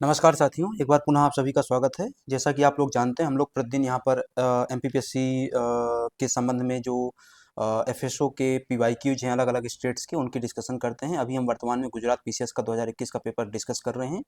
नमस्कार साथियों, एक बार पुनः आप सभी का स्वागत है। जैसा कि आप लोग जानते हैं, हम लोग प्रतिदिन यहाँ पर एमपीपीएससी के संबंध में जो एफएसओ के पीवाईक्यूज हैं अलग-अलग स्टेट्स के, उनकी डिस्कशन करते हैं। अभी हम वर्तमान में गुजरात पीसीएस का 2021 का पेपर डिस्कस कर रहे हैं।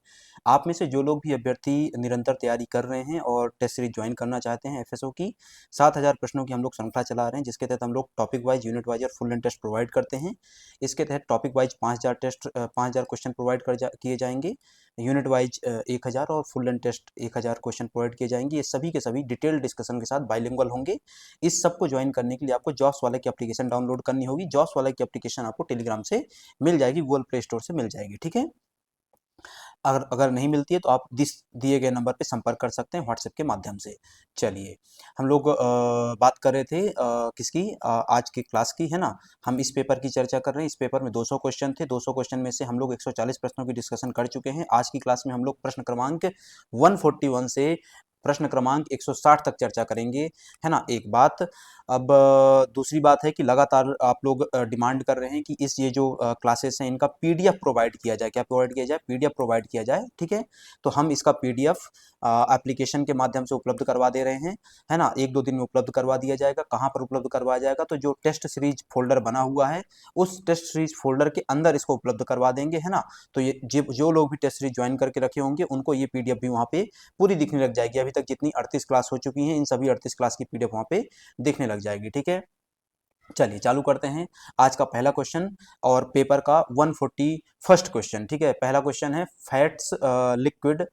आप में से जो लोग भी अभ्यर्थी निरंतर तैयारी कर रहे हैं और टेस्ट सीरीज ज्वाइन करना चाहते हैं एफएसओ की, 7000 प्रश्नों की हम लोग श्रृंखला चला रहे हैं, जिसके तहत हम लोग टॉपिक वाइज, यूनिट वाइज और फुल लेंथ टेस्ट प्रोवाइड करते हैं। इसके तहत टॉपिक वाइज 5000 क्वेश्चन प्रोवाइड किए जाएंगे, यूनिट वाइज 1000 और full length test 1000 question provide किए जाएंगे। ये सभी के सभी डिटेल डिस्कशन के साथ बाइलिंगुअल होंगे। इस सब को ज्वाइन करने के लिए आपको जॉब्स वाले की एप्लीकेशन डाउनलोड करनी होगी। जॉब्स वाले की एप्लीकेशन आपको टेलीग्राम से मिल जाएगी, गूगल प्ले स्टोर से मिल जाएगी। ठीक है, अगर अगर नहीं मिलती है तो आप दिए गए नंबर पे संपर्क कर सकते हैं व्हाट्सएप के माध्यम से। चलिए, हम लोग बात कर रहे थे किसकी, आज की क्लास की, है ना। हम इस पेपर की चर्चा कर रहे हैं। इस पेपर में 200 क्वेश्चन थे। 200 क्वेश्चन में से हम लोग 140 प्रश्नों की डिस्कशन कर चुके हैं। आज की क्लास में हम लोग प्रश्न क्रमांक 141 से प्रश्न क्रमांक 160 तक चर्चा करेंगे, है ना। एक बात, अब दूसरी बात है कि लगातार आप लोग डिमांड कर रहे हैं कि ये जो क्लासेस हैं इनका पीडीएफ प्रोवाइड किया जाए। क्या प्रोवाइड किया जाए? पीडीएफ प्रोवाइड किया जाए। ठीक है, तो हम इसका पीडीएफ एप्लीकेशन के माध्यम से उपलब्ध करवा दे रहे हैं, है ना। 1-2 दिन में उपलब्ध करवा दिया जाएगा। कहाँ पर उपलब्ध करवाया जाएगा? तो जो टेस्ट सीरीज फोल्डर बना हुआ है, उस टेस्ट सीरीज फोल्डर के अंदर इसको उपलब्ध करवा देंगे, है ना। तो ये जो लोग भी टेस्ट सीरीज ज्वाइन करके रखे होंगे, उनको ये पीडीएफ भी वहाँ पे पूरी दिखने लग जाएगी। अभी तक जितनी 38 क्लास हो चुकी हैं, इन सभी 38 क्लास की पीडीएफ वहाँ पे दिखने लग जाएगी। ठीक है, चलिए चालू करते हैं आज का पहला क्वेश्चन और पेपर का 141st क्वेश्चन। ठीक है, पहला क्वेश्चन है, fats liquid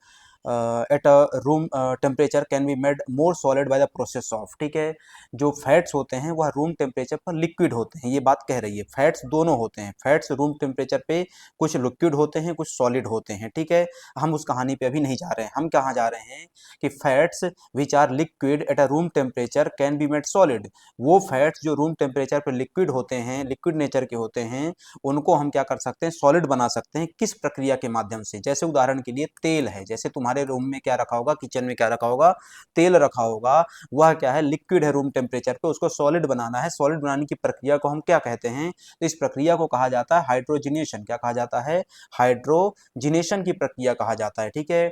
at a room temperature can be made more solid by the process of. ठीक है, जो फैट्स होते हैं वह रूम टेम्परेचर पर लिक्विड होते हैं, ये बात कह रही है। फैट्स दोनों होते हैं, फैट्स रूम टेम्परेचर पे कुछ लिक्विड होते हैं, कुछ सॉलिड होते हैं। ठीक है, हम उस कहानी पे अभी नहीं जा रहे हैं। हम कहाँ जा रहे हैं कि fats which are liquid at a room temperature can be made solid. वो फैट्स जो रूम टेम्परेचर पर लिक्विड होते हैं, लिक्विड नेचर के होते हैं, उनको हम क्या कर सकते हैं? सॉलिड बना सकते हैं। किस प्रक्रिया के माध्यम से? जैसे उदाहरण के लिए तेल है। जैसे तुम्हारे रूम में क्या रखा होगा, किचन में क्या रखा होगा? तेल रखा होगा। वह क्या है? लिक्विड है रूम टेम्परेचर पे, उसको सॉलिड बनाना है। सॉलिड बनाने की प्रक्रिया को हम क्या कहते हैं? तो इस प्रक्रिया को कहा जाता है हाइड्रोजिनेशन। क्या कहा जाता है? हाइड्रोजिनेशन की प्रक्रिया कहा जाता है। ठीक है,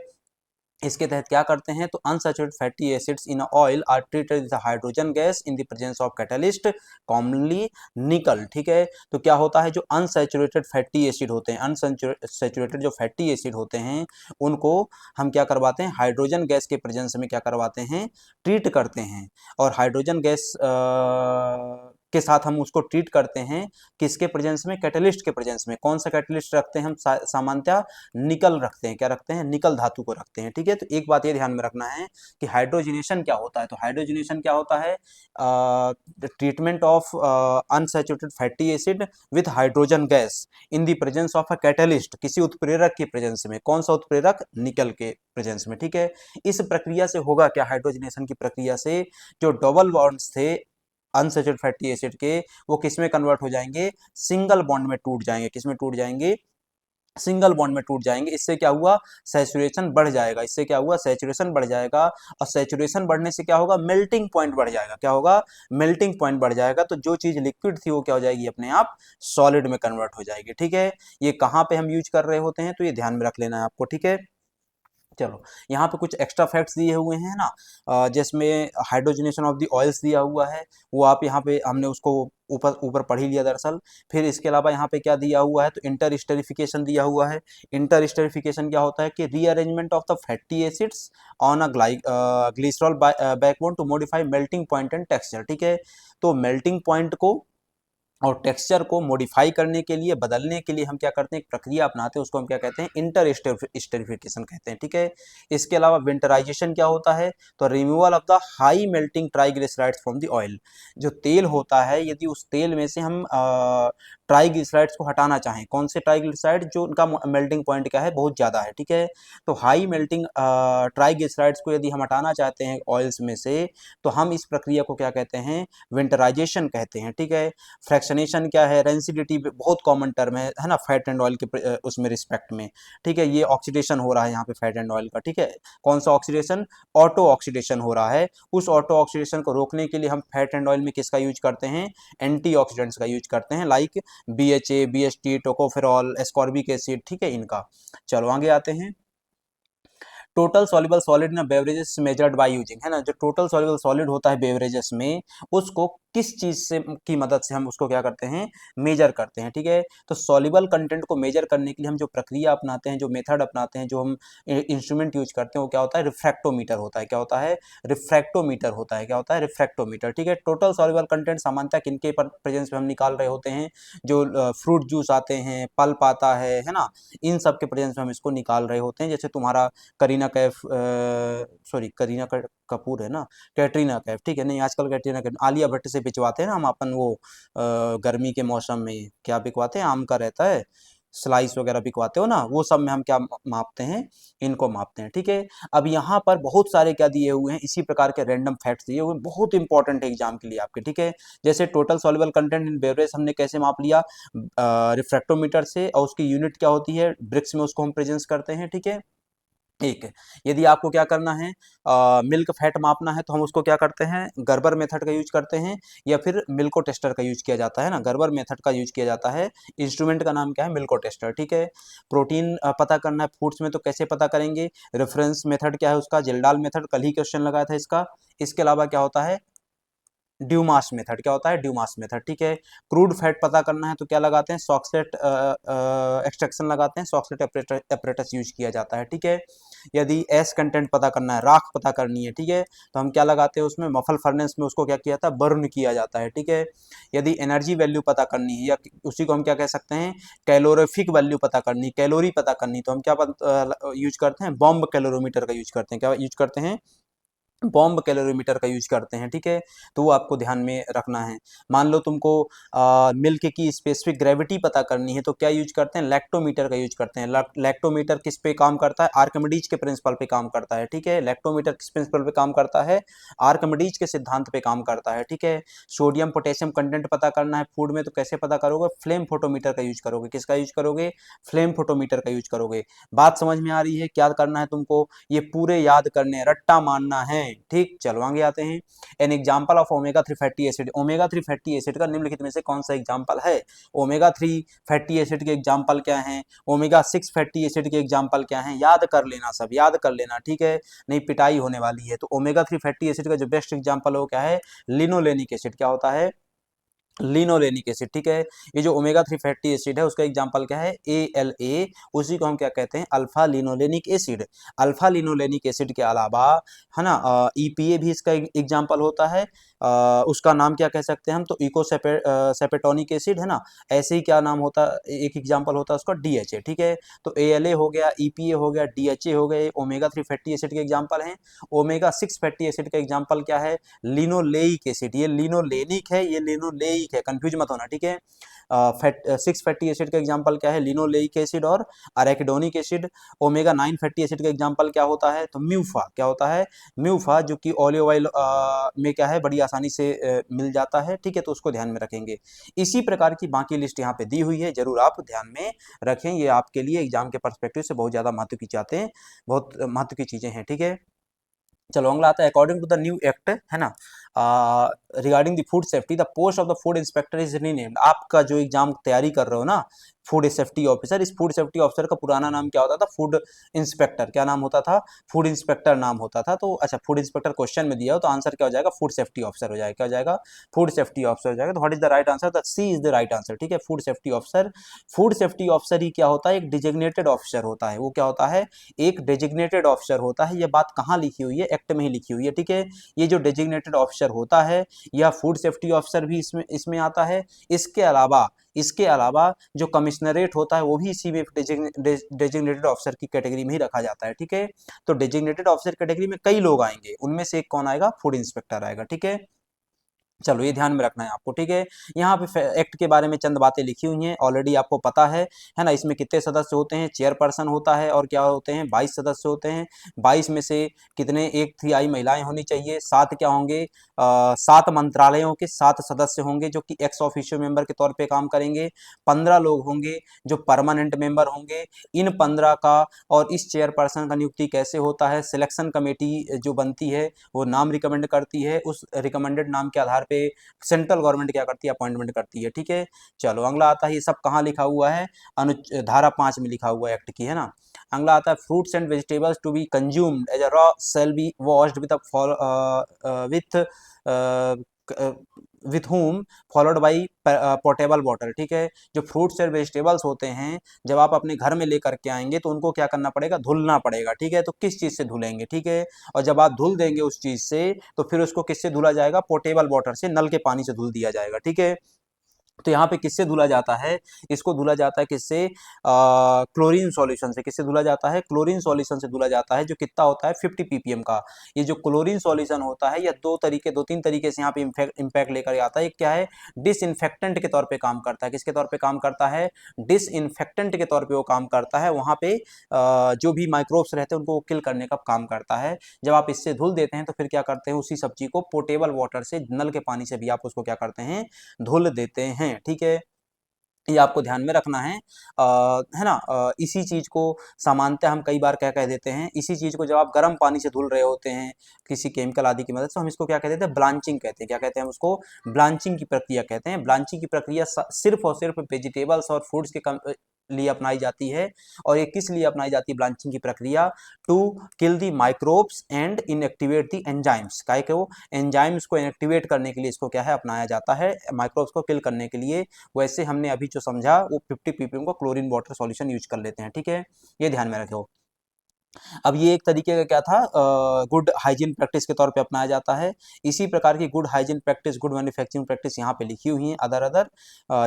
इसके तहत क्या करते हैं? तो unsaturated fatty acids in oil are treated with hydrogen gas in the presence of catalyst commonly nickel. ठीक है, तो क्या होता है? जो अनसैचुरेटेड फैटी एसिड होते हैं, अनसैचुरेटेड जो फैटी एसिड होते हैं, उनको हम क्या करवाते हैं? हाइड्रोजन गैस के प्रेजेंस में क्या करवाते हैं? ट्रीट करते हैं। और हाइड्रोजन गैस के साथ हम उसको ट्रीट करते हैं किसके प्रेजेंस में? कैटलिस्ट के प्रेजेंस में। कौन सा कैटलिस्ट रखते हैं हम? सामान्यतः निकल रखते हैं। क्या रखते हैं? निकल धातु को रखते हैं। ठीक है, तो एक बात ये ध्यान में रखना है कि हाइड्रोजिनेशन क्या होता है। तो हाइड्रोजिनेशन क्या होता है? Treatment of unsaturated fatty acid with hydrogen gas in the presence of a catalyst, किसी उत्प्रेरक के प्रेजेंस में। कौन सा उत्प्रेरक? निकल के प्रेजेंस में। ठीक है, इस प्रक्रिया से होगा क्या? हाइड्रोजिनेशन की प्रक्रिया से जो डबल बॉन्ड्स थे अनसैचुरेटेड फैटी एसिड के, वो किस में कन्वर्ट हो जाएंगे? सिंगल बॉन्ड में टूट जाएंगे। किस में टूट जाएंगे? सिंगल बॉन्ड में टूट जाएंगे। इससे क्या हुआ? सैचुरेशन बढ़ जाएगा। इससे क्या हुआ? सैचुरेशन बढ़ जाएगा। और सैचुरेशन बढ़ने से क्या होगा? मेल्टिंग पॉइंट बढ़ जाएगा। क्या होगा? मेल्टिंग पॉइंट बढ़ जाएगा। तो जो चीज लिक्विड थी वो क्या हो जाएगी? अपने आप सॉलिड में कन्वर्ट हो जाएगी। ठीक है, ये कहाँ पे हम यूज कर रहे होते हैं? तो ये ध्यान में रख लेना है आपको। ठीक है, चलो यहाँ पे कुछ एक्स्ट्रा फैक्ट्स दिए हुए हैं ना, जिसमें हाइड्रोजनेशन ऑफ द ऑयल्स दिया हुआ है, वो आप यहाँ पे हमने उसको ऊपर ऊपर पढ़ ही लिया दरअसल। फिर इसके अलावा यहाँ पे क्या दिया हुआ है? तो इंटरस्टेरिफिकेशन दिया हुआ है। इंटरस्टेरिफिकेशन क्या होता है? कि rearrangement of the fatty acids on a glycerol backbone to modify melting point and texture. ठीक है, तो मेल्टिंग पॉइंट को और टेक्सचर को मॉडिफाई करने के लिए, बदलने के लिए हम क्या करते हैं? एक प्रक्रिया अपनाते हैं, उसको हम क्या कहते हैं? इंटर स्टेरिफिकेशन कहते हैं। ठीक है, इसके अलावा विंटराइजेशन क्या होता है? तो removal of the high melting triglycerides from the oil. जो तेल होता है, यदि उस तेल में से हम ट्राइग्लिसराइड्स को हटाना चाहें, कौन से ट्राइग्लिसराइड? जो उनका मेल्टिंग पॉइंट क्या है? बहुत ज़्यादा है। ठीक है, तो हाई मेल्टिंग ट्राइग्लिसराइड्स को यदि हम हटाना चाहते हैं ऑयल्स में से, तो हम इस प्रक्रिया को क्या कहते हैं? विंटराइजेशन कहते हैं। ठीक है, फ्रैक्शनेशन क्या है? रेंसिडिटी बहुत कॉमन टर्म है ना, फैट एंड ऑयल के उसमें रिस्पेक्ट में। ठीक है, ये ऑक्सीडेशन हो रहा है यहाँ पे फैट एंड ऑयल का। ठीक है, कौन सा ऑक्सीडेशन? ऑटो ऑक्सीडेशन हो रहा है। उस ऑटो ऑक्सीडेशन को रोकने के लिए हम फैट एंड ऑयल में किसका यूज करते हैं? एंटीऑक्सीडेंट्स का यूज करते हैं, like BHA, BHT, tocopherol, ascorbic acid. ठीक है, इनका। चलो आगे आते हैं। टोटल सॉल्युबल सॉलिड ना बेवरेजेस मेजर्ड बाय यूजिंग, है ना, जो टोटल सॉल्युबल सॉलिड होता है बेवरेजेस में, उसको किस चीज से की मदद से हम उसको क्या करते हैं, मेजर करते हैं, ठीक है। तो सॉल्युबल कंटेंट को मेजर करने के लिए हम जो प्रक्रिया अपनाते हैं, जो मेथड अपनाते हैं, जो हम इंस्ट्रूमेंट यूज करते हैं, वो क्या होता है, रिफ्रैक्टोमीटर होता है। क्या होता है, रिफ्रैक्टोमीटर होता है। क्या होता है, रिफ्रैक्टोमीटर, ठीक है। टोटल सॉल्युबल कंटेंट सामान्यतः किनके प्रेजेंस में हम निकाल रहे होते हैं, जो फ्रूट जूस आते हैं, पल्प आता है ना, इन सब के प्रेजेंस में हम इसको निकाल रहे होते हैं। जैसे तुम्हारा करीना कैफ, सॉरी करीना कपूर है ना, कैटरीना कैफ, ठीक है, नहीं आजकल कैटरीना कैफ, आलिया भट्ट से पिछवाते हैं ना हम अपन वो गर्मी के मौसम में क्या पिछवाते हैं, आम का रहता है स्लाइस वगैरह बिकवाते हो ना, वो सब में हम क्या मापते हैं, इनको मापते हैं, ठीक है। अब यहाँ पर बहुत सारे क्या दिए हुए हैं, इसी प्रकार के रैंडम फैक्ट्स दिए हुए हैं, बहुत इंपॉर्टेंट है एग्जाम के लिए आपके, ठीक है। जैसे total soluble content in beverage हमने कैसे माप लिया, रिफ्रैक्टोमीटर से, और उसकी यूनिट क्या होती है, ब्रिक्स में उसको हम प्रेजेंस करते हैं, ठीक है। एक यदि आपको क्या करना है, मिल्क फैट मापना है, तो हम उसको क्या करते हैं, गर्बर मेथड का यूज करते हैं, या फिर मिल्को टेस्टर का यूज किया जाता है ना, गर्बर मेथड का यूज किया जाता है। इंस्ट्रूमेंट का नाम क्या है, मिल्को टेस्टर, ठीक है। प्रोटीन पता करना है फूड्स में, तो कैसे पता करेंगे, रेफरेंस मेथड क्या है उसका, जिल्डाल मेथड, कल ही क्वेश्चन लगाया था इसका। इसके अलावा क्या होता है, ड्यूमास मेथड, क्या होता है, ड्यूमास मेथड, ठीक है। क्रूड फैट पता करना है तो क्या लगाते हैं, सॉक्सेट एक्सट्रैक्शन लगाते हैं, सॉक्सेट एपरेटस यूज किया जाता है, ठीक है। यदि एस कंटेंट पता करना है, राख पता करनी है, ठीक है, तो हम क्या लगाते हैं उसमें, मफल फर्नेस में उसको क्या किया जाता है, बर्न किया जाता है, ठीक है। यदि एनर्जी वैल्यू पता करनी है, या उसी को हम क्या कह सकते हैं, कैलोरीफिक वैल्यू पता करनी, कैलोरी पता करनी, तो हम क्या यूज करते हैं, बॉम्ब कैलोरीमीटर का यूज करते हैं। क्या यूज करते हैं, बॉम्ब कैलोरीमीटर का यूज करते हैं, ठीक है। तो वो आपको ध्यान में रखना है। मान लो तुमको मिल्क की स्पेसिफिक ग्रेविटी पता करनी है, तो क्या यूज करते हैं, लैक्टोमीटर का यूज करते हैं। लैक्टोमीटर किस पे काम करता है, आर्किमिडीज के प्रिंसिपल पे काम करता है, ठीक है। लैक्टोमीटर किस प्रिंसिपल पे काम करता है, आर्किमिडीज के सिद्धांत पे काम करता है, ठीक है। सोडियम पोटेशियम कंटेंट पता करना है फूड में, तो कैसे पता करोगे, फ्लेम फोटोमीटर का यूज करोगे। किसका यूज करोगे, फ्लेम फोटोमीटर का यूज करोगे। बात समझ में आ रही है, क्या करना है तुमको, ये पूरे याद करने, रट्टा मानना है, ठीक। चलो आगे आते हैं। An example of omega 3 fatty acid, omega 3 fatty acid का निम्नलिखित में से कौन सा एग्जांपल है। ओमेगा 3 फैटी एसिड के एग्जांपल क्या हैं, ओमेगा 6 फैटी एसिड के एग्जांपल क्या हैं, याद कर लेना, सब याद कर लेना, ठीक है, नहीं पिटाई होने वाली है। तो ओमेगा 3 फैटी एसिड का जो बेस्ट एग्जांपल हो क्या है, लिनोलेनिक एसिड, क्या होता है, लिनोलेनिक एसिड, ठीक है। ये जो ओमेगा 3 फैटी एसिड है उसका एग्जांपल क्या है, ALA, उसी को हम क्या कहते हैं, alpha linolenic acid. Alpha linolenic acid के अलावा, है ना, EPA भी इसका एग्जांपल होता है। उसका नाम क्या कह सकते हैं हम, तो इको सेपेटोनिक एसिड, है ना, ऐसे ही क्या नाम होता, एक एग्जांपल होता है उसका DHA, ठीक है। तो ALA हो गया, EPA हो गया, DHA हो गए, ओमेगा 3 फैटी एसिड के एग्जांपल हैं। ओमेगा 6 फैटी एसिड का एग्जांपल क्या है, लिनोलेइक एसिड, ये लिनोलेनिक है, ये लिनोलेइक है, कंफ्यूज मत होना, ठीक है। फैट 6 फैटी एसिड का एग्जांपल क्या है, लिनोलेइक एसिड और arachidonic acid. Omega 9 fatty acid का एग्जांपल क्या होता है, तो म्यूफा, क्या होता है, म्यूफा, जो कि ऑलिव ऑयल में क्या है, बड़ी आसानी से मिल जाता है, ठीक है, तो उसको ध्यान में रखेंगे। इसी प्रकार की बाकी लिस्ट यहाँ पे दी हुई है, जरूर आप ध्यान में रखें, ये आपके लिए एग्जाम के पर्सपेक्टिव से बहुत ज्यादा महत्व की चाहते हैं, बहुत महत्व की चीजें हैं, ठीक है। चलो अगला आता है, according to the new act, है ना, regarding the food safety, the post of the food inspector is renamed. आपका जो एग्जाम तैयारी कर रहे हो ना, फूड सेफ्टी ऑफिसर, इस फूड सेफ्टी ऑफिसर का पुराना नाम क्या होता था, फूड इंस्पेक्टर, क्या नाम होता था, फूड इंस्पेक्टर नाम होता था। तो अच्छा, फूड इंस्पेक्टर क्वेश्चन में दिया हो तो आंसर क्या हो जाएगा, फूड सेफ्टी ऑफिसर हो जाएगा, क्या हो जाएगा, फूड सेफ्टी ऑफिसर हो जाएगा। तो what is the right answer, the C is the right answer, ठीक है, food safety officer. Food safety officer ही क्या होता है, एक डिजिग्नेटेड ऑफिसर होता है, वो क्या होता है, एक डेजिग्नेटेड ऑफिसर होता है। ये बात कहाँ लिखी हुई है, एक्ट में ही लिखी हुई है, ठीक है। ये जो डेजिग्नेटेड ऑफिसर होता है, या फूड सेफ्टी ऑफिसर भी इसमें आता है। इसके अलावा जो कमिश्नरेट होता है वो भी इसी में डेजिग्नेटेड ऑफिसर की कैटेगरी में ही रखा जाता है, ठीक है। तो डेजिग्नेटेड ऑफिसर कैटेगरी में कई लोग आएंगे, उनमें से एक कौन आएगा, फूड इंस्पेक्टर आएगा, ठीक है। चलो ये ध्यान में रखना है आपको, ठीक है। यहाँ पे एक्ट के बारे में चंद बातें लिखी हुई हैं, ऑलरेडी आपको पता है ना। इसमें कितने सदस्य होते हैं, चेयरपर्सन होता है, और क्या होते हैं, 22 सदस्य होते हैं। 22 में से कितने, 1/3 महिलाएं होनी चाहिए। 7 क्या होंगे, 7 मंत्रालयों के 7 सदस्य होंगे जो कि एक्स ऑफिशियो मेंबर के तौर पे काम करेंगे। 15 लोग होंगे जो परमानेंट मेंबर होंगे। इन 15 का, और इस चेयरपर्सन का नियुक्ति कैसे होता है, सिलेक्शन कमेटी जो बनती है वो नाम रिकमेंड करती है, उस रिकमेंडेड नाम के आधार पे सेंट्रल गवर्नमेंट क्या करती है, अपॉइंटमेंट करती है, ठीक है। चलो अगला आता है, ये सब कहाँ लिखा हुआ है, धारा 5 में लिखा हुआ है एक्ट की, है ना। अगला आता है fruits and vegetables to be consumed as a raw shall be washed with with home followed by portable water. ठीक है, जो फ्रूट्स और वेजिटेबल्स होते हैं जब आप अपने घर में लेकर के आएंगे तो उनको क्या करना पड़ेगा, धुलना पड़ेगा। ठीक है, तो किस चीज़ से धुलेंगे, ठीक है, और जब आप धुल देंगे उस चीज़ से तो फिर उसको किससे धुला जाएगा, पोर्टेबल वाटर से, नल के पानी से धुल दिया जाएगा। ठीक है, तो यहाँ पे किससे धुला जाता है, इसको धुला जाता है किससे, क्लोरीन सॉल्यूशन से। किससे धुला जाता है, क्लोरीन सॉल्यूशन से धुला जाता है, जो कितना होता है 50 ppm का। ये जो क्लोरीन सॉल्यूशन होता है यह दो तीन तरीके से यहाँ पे इम्पैक्ट लेकर आता है। एक क्या है, डिसइंफेक्टेंट के तौर पे काम करता है। किसके तौर पे काम करता है, डिसइंफेक्टेंट के तौर पे वो काम करता है। वहाँ पे जो भी माइक्रोब्स रहते हैं उनको किल करने का काम करता है। जब आप इससे धुल देते हैं तो फिर क्या करते हैं, उसी सब्जी को पोर्टेबल वाटर से, नल के पानी से भी आप उसको क्या करते हैं, धुल देते हैं। ठीक है, ये आपको ध्यान में रखना है ना। इसी चीज को सामान्यतः हम कई बार क्या कह देते हैं, इसी चीज को जब आप गर्म पानी से धुल रहे होते हैं किसी केमिकल आदि की मदद से, हम इसको क्या कह देते हैं, ब्लांचिंग कहते हैं। क्या कहते हैं, हम उसको ब्लांचिंग की प्रक्रिया कहते हैं। ब्लांचिंग की प्रक्रिया सिर्फ और सिर्फ वेजिटेबल्स और फ्रूट्स के लिए अपनाई जाती है। और ये किस लिए अपनाई जाती है ब्लांचिंग की प्रक्रिया, to kill the microbes and inactivate the enzymes. काहे के वो एंजाइम्स को इनएक्टिवेट करने के लिए इसको क्या है, अपनाया जाता है, माइक्रोब्स को किल करने के लिए। वैसे हमने अभी जो समझा वो 50 ppm को क्लोरीन वाटर सॉल्यूशन यूज कर लेते हैं। ठीक है, ये ध्यान में रखो। अब ये एक तरीके का क्या था, गुड हाइजीन प्रैक्टिस के तौर पे अपनाया जाता है। इसी प्रकार की good hygiene practice, good manufacturing practice यहाँ पे लिखी हुई है अदर अदर,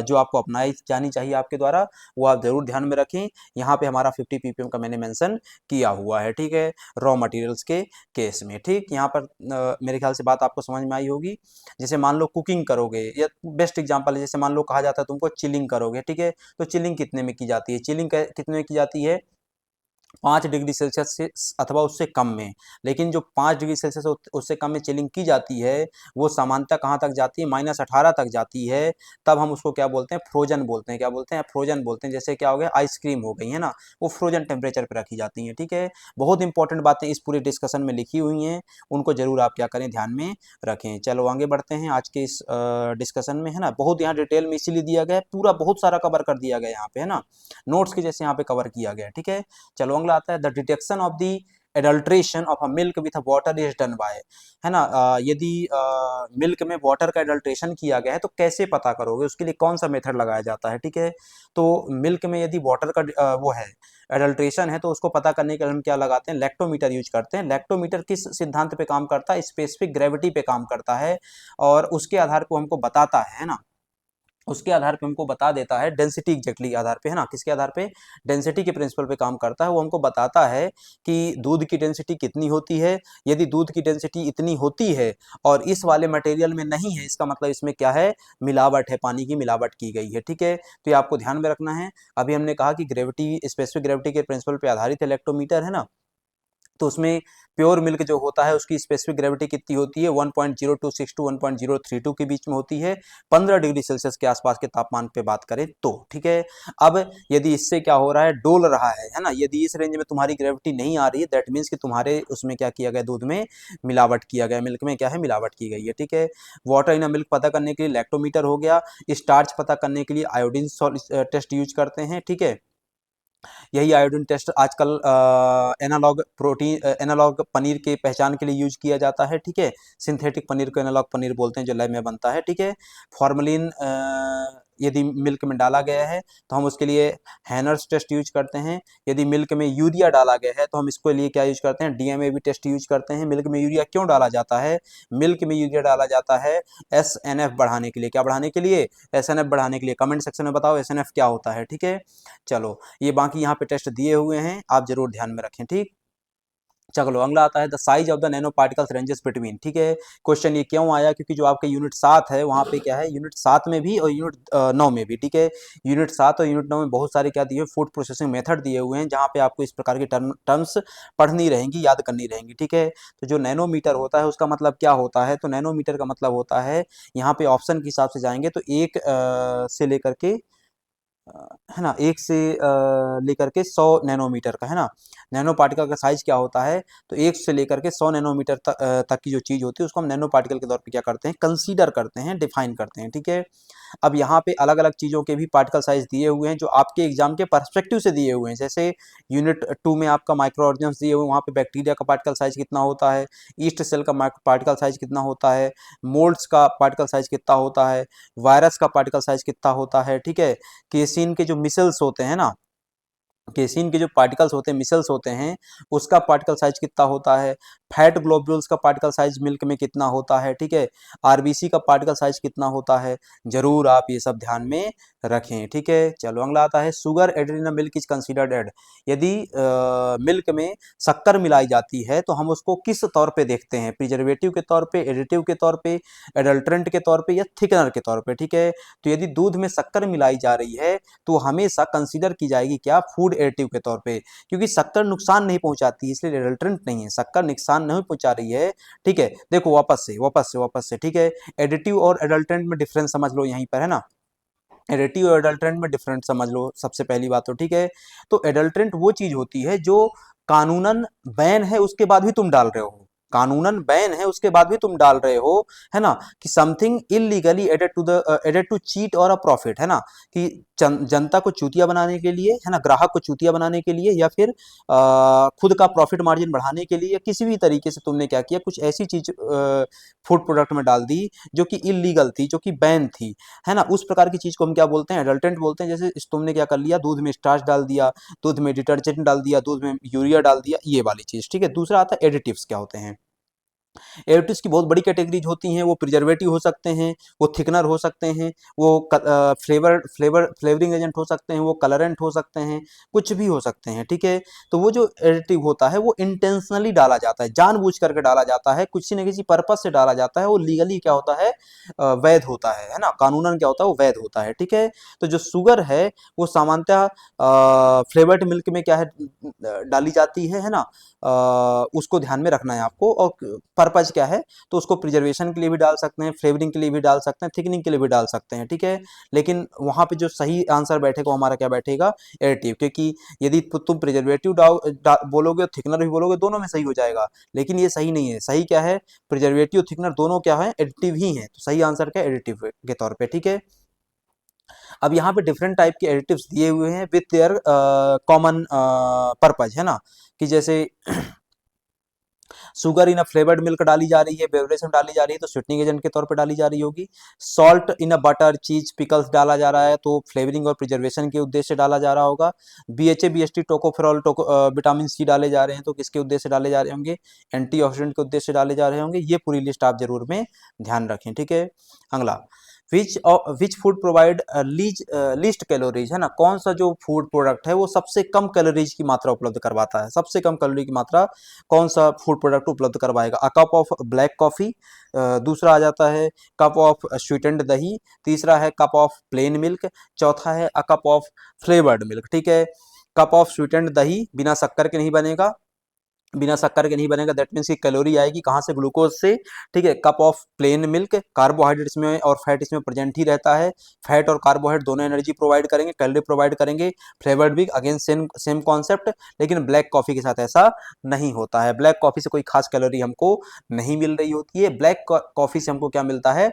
जो आपको अपनाई जानी चाहिए आपके द्वारा, वो आप जरूर ध्यान में रखें। यहाँ पे हमारा 50 ppm का मैंने मेंशन किया हुआ है। ठीक है, रॉ मटेरियल्स के केस में। ठीक, यहाँ पर मेरे ख्याल से बात आपको समझ में आई होगी। जैसे मान लो कुकिंग करोगे, या बेस्ट एग्जाम्पल है, जैसे मान लो कहा जाता है तुमको चिलिंग करोगे। ठीक है, तो चिलिंग कितने में की जाती है, चिलिंग कितने में की जाती है, 5 डिग्री सेल्सियस से अथवा उससे कम में। लेकिन जो 5 डिग्री सेल्सियस उससे कम में चिलिंग की जाती है वो सामान्यतः कहाँ तक जाती है, -18 तक जाती है। तब हम उसको क्या बोलते हैं, फ्रोजन बोलते हैं। क्या बोलते हैं, फ्रोजन बोलते हैं। जैसे क्या हो गया, आइसक्रीम हो गई है ना, वो फ्रोजन टेम्परेचर पर रखी जाती हैं। ठीक है, बहुत इंपॉर्टेंट बातें इस पूरे डिस्कशन में लिखी हुई हैं, उनको जरूर आप क्या करें, ध्यान में रखें। चलो आगे बढ़ते हैं आज के इस डिस्कशन में, है ना। बहुत यहाँ डिटेल में इसीलिए दिया गया है, पूरा बहुत सारा कवर कर दिया गया यहाँ पे, है ना, नोट्स के जैसे यहाँ पे कवर किया गया है। ठीक है, चलो अगला आता है, the detection of the adulteration of a milk with water is done by, है ना। यदि मिल्क में वाटर का एडल्ट्रेशन किया गया है तो कैसे पता करोगे, उसके लिए कौन सा मेथड लगाया जाता है। ठीक है, तो मिल्क में यदि वाटर का वो है, एडल्ट्रेशन है, तो उसको पता करने के लिए हम क्या लगाते हैं, लैक्टोमीटर यूज करते हैं। लैक्टोमीटर किस सिद्धांत पे काम करता है, स्पेसिफिक ग्रेविटी पे काम करता है, और उसके आधार को हमको बताता है ना, उसके आधार पे हमको बता देता है, डेंसिटी एग्जैक्टली के आधार पे, है ना, किसके आधार पे, डेंसिटी के प्रिंसिपल पे काम करता है। वो हमको बताता है कि दूध की डेंसिटी कितनी होती है। यदि दूध की डेंसिटी इतनी होती है और इस वाले मटेरियल में नहीं है, इसका मतलब इसमें क्या है, मिलावट है, पानी की मिलावट की गई है। ठीक है, तो ये आपको ध्यान में रखना है। अभी हमने कहा कि ग्रेविटी, स्पेसिफिक ग्रेविटी के प्रिंसिपल पे आधारित है इलेक्ट्रोमीटर, है ना। तो उसमें प्योर मिल्क जो होता है उसकी स्पेसिफिक ग्रेविटी कितनी होती है, 1.026 टू 1.032 के बीच में होती है, 15 डिग्री सेल्सियस के आसपास के तापमान पे बात करें तो। ठीक है, अब यदि इससे क्या हो रहा है, डोल रहा है ना, यदि इस रेंज में तुम्हारी ग्रेविटी नहीं आ रही है, दैट मीन्स कि तुम्हारे उसमें क्या किया गया, दूध में मिलावट किया गया, मिल्क में क्या है, मिलावट की गई है। ठीक है, वाटर इन मिल्क पता करने के लिए लैक्टोमीटर हो गया, स्टार्च पता करने के लिए आयोडीन टेस्ट यूज करते हैं। ठीक है, यही आयोडीन टेस्ट आजकल एनालॉग पनीर के पहचान के लिए यूज किया जाता है। ठीक है, सिंथेटिक पनीर को एनालॉग पनीर बोलते हैं जो लैब में बनता है। ठीक है, फॉर्मलिन यदि मिल्क में डाला गया है तो हम उसके लिए हैनर्स टेस्ट यूज करते हैं। यदि मिल्क में यूरिया डाला गया है तो हम इसके लिए क्या यूज करते हैं, डीएमएबी टेस्ट यूज करते हैं। मिल्क में यूरिया क्यों डाला जाता है, मिल्क में यूरिया डाला जाता है एसएनएफ बढ़ाने के लिए। क्या बढ़ाने के लिए, एसएनएफ बढ़ाने के लिए। कमेंट सेक्शन में बताओ एसएनएफ क्या होता है। ठीक है, चलो ये बाकी यहाँ पे टेस्ट दिए हुए हैं, आप जरूर ध्यान में रखें। ठीक, चलो अगला आता है, the size of the nano particles ranges between. ठीक है, क्वेश्चन ये क्यों आया, क्योंकि जो आपके यूनिट 7 है वहाँ पे क्या है, यूनिट 7 में भी और यूनिट 9 में भी। ठीक है, यूनिट 7 और यूनिट 9 में बहुत सारे क्या दिए हुए, फूड प्रोसेसिंग मेथड दिए हुए हैं, जहाँ पे आपको इस प्रकार की टर्म्स पढ़नी रहेंगी, याद करनी रहेंगी। ठीक है, तो जो नैनोमीटर होता है उसका मतलब क्या होता है, तो नैनोमीटर का मतलब होता है, यहाँ पे ऑप्शन के हिसाब से जाएंगे तो 1 से लेकर के है ना, 1 से लेकर के 100 नैनोमीटर का, है ना। नैनो पार्टिकल का साइज क्या होता है, तो 1 से लेकर के 100 नैनोमीटर तक की जो चीज़ होती है उसको हम नैनो पार्टिकल के तौर पे क्या करते हैं, कंसीडर करते हैं, डिफाइन करते हैं, ठीक है। अब यहाँ पे अलग अलग चीज़ों के भी पार्टिकल साइज दिए हुए हैं जो आपके एग्जाम के पर्सपेक्टिव से दिए हुए हैं। जैसे यूनिट 2 में आपका माइक्रो ऑर्गेनिज्म दिए हुए, वहाँ पे बैक्टीरिया का पार्टिकल साइज कितना होता है, ईस्ट सेल का पार्टिकल साइज कितना होता है, मोल्ड्स का पार्टिकल साइज कितना होता है, वायरस का पार्टिकल साइज कितना होता है, ठीक है। केसिन के जो मिसल्स होते हैं ना, केसिन के जो पार्टिकल्स होते हैं, मिसल्स होते हैं, उसका पार्टिकल साइज कितना होता है, फैट ग्लोब्यूल्स का पार्टिकल साइज मिल्क में कितना होता है, ठीक है। आरबीसी का पार्टिकल साइज कितना होता है, जरूर आप ये सब ध्यान में रखें, ठीक है। चलो अगला आता है, sugar added in milk is considered add. यदि मिल्क में शक्कर मिलाई जाती है तो हम उसको किस तौर पे देखते हैं, प्रिजर्वेटिव के तौर पे, एडिटिव के तौर पे, एडल्ट्रेंट के तौर पे, या थिकनर के तौर पे, ठीक है। तो यदि दूध में शक्कर मिलाई जा रही है तो हमेशा कंसीडर की जाएगी क्या, फूड एडिटिव के तौर पे, क्योंकि शक्कर नुकसान नहीं पहुंचाती, इसलिए एडल्ट्रेंट नहीं है, शक्कर नुकसान नहीं पहुंचा रही है, ठीक है। देखो वापस से, ठीक है। एडिटिव और एडल्ट्रेंट में डिफरेंस समझ लो यहीं पर, है ना। एडिटिव और एडल्ट्रेंट में डिफरेंस समझ लो सबसे पहली बात तो, ठीक है। तो एडल्ट्रेंट वो चीज होती है जो कानूनन बैन है उसके बाद भी तुम डाल रहे हो, कानूनन बैन है उसके बाद भी तुम डाल रहे हो, है ना, कि something illegally added to cheat और अ प्रॉफिट, है ना, कि जनता को चूतिया बनाने के लिए, है ना, ग्राहक को चूतिया बनाने के लिए, या फिर खुद का प्रॉफिट मार्जिन बढ़ाने के लिए, या किसी भी तरीके से तुमने क्या किया, कुछ ऐसी चीज फूड प्रोडक्ट में डाल दी जो कि इलीगल थी, जो कि बैन थी, है ना। उस प्रकार की चीज को हम क्या बोलते हैं, एडल्टेंट बोलते हैं। जैसे तुमने क्या कर लिया, दूध में स्टार्च डाल दिया, दूध में डिटर्जेंट डाल दिया, दूध में यूरिया डाल दिया, ये वाली चीज, ठीक है। दूसरा आता है एडिटिव्स क्या होते हैं। एडिटिव्स की बहुत बड़ी कैटेगरीज होती हैं, वो प्रिजर्वेटिव हो सकते हैं, वो थिकनर हो सकते हैं, वो फ्लेवरिंग एजेंट हो सकते हैं, वो कलरेंट हो सकते हैं, कुछ भी हो सकते हैं, ठीक है। तो वो जो एडिटिव होता है वो इंटेंशनली डाला जाता है, जानबूझ करके डाला जाता है, किसी न किसी पर्पज से डाला जाता है, वो लीगली क्या होता है, वैध होता है ना, कानूनन क्या होता है, वो वैध होता है, ठीक है। तो जो शुगर है वो सामान्यतः फ्लेवर्ड मिल्क में क्या है, डाली जाती है ना। उसको ध्यान में रखना है आपको, और पर्पज क्या है, तो उसको प्रिजर्वेशन के लिए भी डाल सकते हैं, फ्लेवरिंग के लिए भी डाल सकते हैं, थिकनिंग के लिए भी डाल सकते हैं, ठीक है। लेकिन वहां पे जो सही आंसर बैठेगा हमारा क्या बैठेगा, एडिटिव, क्योंकि यदि तुम प्रिजर्वेटिव बोलोगे और थिकनर भी बोलोगे, दोनों में सही हो जाएगा, लेकिन ये सही नहीं है। सही क्या है, प्रिजर्वेटिव थिकनर दोनों क्या है, एडिटिव ही है, तो सही आंसर क्या, एडिटिव के तौर पे, ठीक है। अब यहाँ पे डिफरेंट टाइप के एडिटिव्स दिए हुए हैं विथ देयर कॉमन पर्पज, है ना, कि जैसे sugar in a flavoured milk डाली जा रही है, बेवरेज में डाली जा रही है तो स्वीटनिंग एजेंट के तौर पे डाली जा रही होगी। सॉल्ट इन अ बटर, चीज, पिकल्स डाला जा रहा है तो फ्लेवरिंग और प्रिजर्वेशन के उद्देश्य से डाला जा रहा होगा। BHA BST tocopherol vitamin C डाले जा रहे हैं तो किसके उद्देश्य से डाले जा रहे होंगे, एंटीऑक्सीडेंट के उद्देश्य से डाले जा रहे होंगे। ये पूरी लिस्ट आप जरूर में ध्यान रखें, ठीक है। अगला, which food provide least calories, है ना, कौन सा जो फूड प्रोडक्ट है वो सबसे कम कैलोरीज की मात्रा उपलब्ध करवाता है, सबसे कम कैलोरी की मात्रा कौन सा फूड प्रोडक्ट उपलब्ध करवाएगा। A cup of black coffee, दूसरा आ जाता है कप ऑफ स्वीटेंड दही, तीसरा है कप ऑफ प्लेन मिल्क, चौथा है a cup of flavoured milk, ठीक है। कप ऑफ स्वीटेंड दही बिना शक्कर के नहीं बनेगा, बिना शक्कर के नहीं बनेगा, दैट मीन्स की कैलोरी आएगी कहाँ से, ग्लूकोज से, ठीक है। Cup of plane milk, carbohydrates में और फैट इसमें प्रेजेंट ही रहता है, फैट और कार्बोहाइड्रेट दोनों एनर्जी प्रोवाइड करेंगे, कैलोरी प्रोवाइड करेंगे। फ्लेवर्ड भी अगेन सेम सेम कॉन्सेप्ट, लेकिन ब्लैक कॉफी के साथ ऐसा नहीं होता है, ब्लैक कॉफी से कोई खास कैलोरी हमको नहीं मिल रही होती है। ब्लैक कॉफी से हमको क्या मिलता है,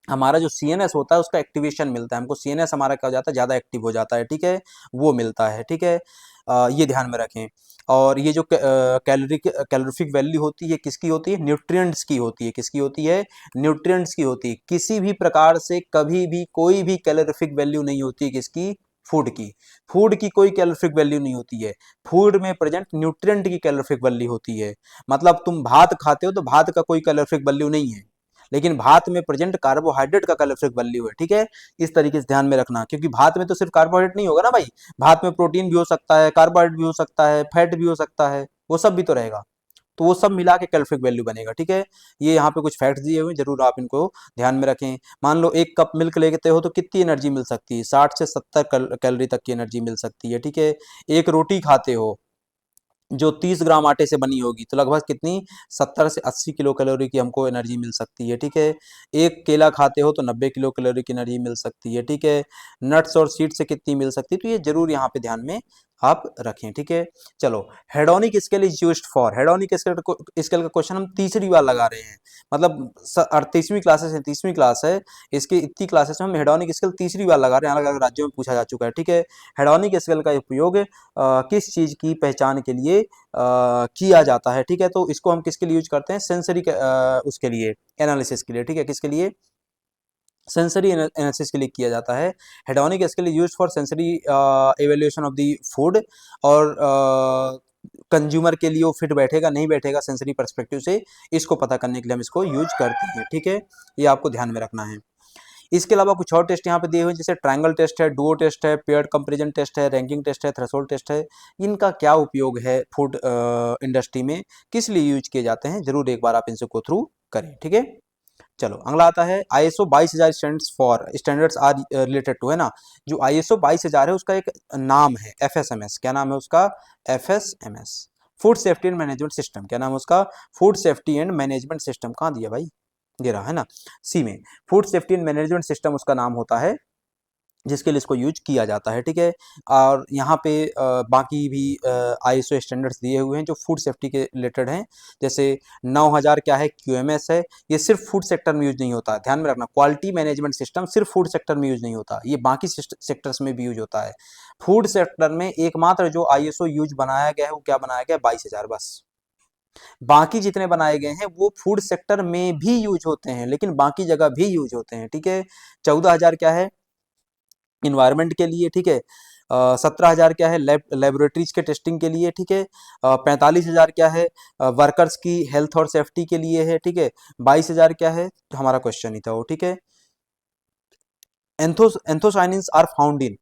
हमारा जो सीएनएस होता है उसका एक्टिवेशन मिलता है हमको, सीएनएस हमारा क्या हो जाता है, ज़्यादा एक्टिव हो जाता है, ठीक है, वो मिलता है, ठीक है। ये ध्यान में रखें। और ये जो कैलोरिफिक वैल्यू होती है किसकी होती है, न्यूट्रिएंट्स की होती है, किसकी होती है, न्यूट्रिएंट्स की होती है। किसी भी प्रकार से कभी भी कोई भी कैलोरिफिक वैल्यू नहीं होती है किसकी, फूड की, फूड की कोई कैलोरिफिक वैल्यू नहीं होती है। फूड में प्रेजेंट न्यूट्रिएंट की कैलोरिफिक वैल्यू होती है। मतलब तुम भात खाते हो तो भात का कोई कैलोरिफिक वैल्यू नहीं है, लेकिन भात में प्रेजेंट कार्बोहाइड्रेट का कैलोरिफिक वैल्यू है, ठीक है। इस तरीके से ध्यान में रखना, क्योंकि भात में तो सिर्फ कार्बोहाइड्रेट नहीं होगा ना भाई, भात में प्रोटीन भी हो सकता है, कार्बोहाइड्रेट भी हो सकता है, फैट भी हो सकता है, वो सब भी तो रहेगा, तो वो सब मिला के कैलोरिफिक वैल्यू बनेगा, ठीक है। ये यहाँ पे कुछ फैक्ट्स दिए हुए हैं, जरूर आप इनको ध्यान में रखें। मान लो 1 कप मिल्क लेते हो तो कितनी एनर्जी मिल सकती है, 60 से 70 कैलोरी तक की एनर्जी मिल सकती है, ठीक है। एक रोटी खाते हो जो 30 ग्राम आटे से बनी होगी तो लगभग कितनी 70 से 80 किलो कैलोरी की हमको एनर्जी मिल सकती है। ठीक है, एक केला खाते हो तो 90 किलो कैलोरी की एनर्जी मिल सकती है। ठीक है, नट्स और सीड से कितनी मिल सकती है, तो ये जरूर यहाँ पे ध्यान में आप रखें। ठीक है, चलो, hedonic scale is used for, hedonic scale का क्वेश्चन हम तीसरी बार लगा रहे हैं, मतलब 38वीं क्लासेस है, 30वीं क्लास है, इसकी इतनी क्लासेस में हम हेडोनिक स्केल तीसरी बार लगा रहे हैं, अलग अलग राज्यों में पूछा जा चुका है। ठीक है, हेडोनिक स्केल का उपयोग किस चीज की पहचान के लिए किया जाता है। ठीक है, तो इसको हम किसके लिए यूज करते हैं, सेंसरी उसके लिए, एनालिसिस के लिए। ठीक है, किसके लिए, सेंसरी एनालिसिस के लिए किया जाता है। Hedonic scale is used for sensory evaluation of the food, और कंज्यूमर के लिए वो फिट बैठेगा नहीं बैठेगा सेंसरी पर्सपेक्टिव से, इसको पता करने के लिए हम इसको यूज करते हैं। ठीक है, ये आपको ध्यान में रखना है। इसके अलावा कुछ और टेस्ट यहाँ पे दिए हुए हैं, जैसे ट्रायंगल टेस्ट है, डुओ टेस्ट है, पेयर्ड कंपैरिजन टेस्ट है, रैंकिंग टेस्ट है, थ्रेशोल्ड टेस्ट है। इनका क्या उपयोग है फूड इंडस्ट्री में, किस लिए यूज किए जाते हैं, जरूर एक बार आप इनसे गो थ्रू करें। ठीक है, चलो अगला आता है ISO 22000 standards are related to, है ना, जो ISO 22000 है उसका एक नाम है FSMS। क्या नाम है उसका, FSMS, food safety and management system. क्या नाम है उसका, food safety and management system. कहाँ दिया भाई, दे रहा है ना, सी में, food safety and management system उसका नाम होता है, जिसके लिए इसको यूज किया जाता है। ठीक है, और यहाँ पे बाकी भी ISO स्टैंडर्ड्स दिए हुए हैं जो फूड सेफ्टी के रिलेटेड हैं, जैसे 9000 क्या है, QMS है। ये सिर्फ फूड सेक्टर में यूज नहीं होता, ध्यान में रखना, क्वालिटी मैनेजमेंट सिस्टम सिर्फ फूड सेक्टर में यूज नहीं होता, ये बाकी सेक्टर्स में भी यूज होता है। फूड सेक्टर में एकमात्र जो ISO यूज बनाया गया है वो क्या बनाया गया है, 22000 बस। बाकी जितने बनाए गए हैं वो फूड सेक्टर में भी यूज होते हैं, लेकिन बाकी जगह भी यूज होते हैं। ठीक है, 14000 क्या है, इन्वायरमेंट के लिए। ठीक है, 17,000 क्या है, लेबोरेटरीज के टेस्टिंग के लिए। ठीक है, 45,000 क्या है, वर्कर्स की हेल्थ और सेफ्टी के लिए है। ठीक है, 22,000 क्या है, हमारा क्वेश्चन ही था वो। ठीक है, anthocyanins are found in,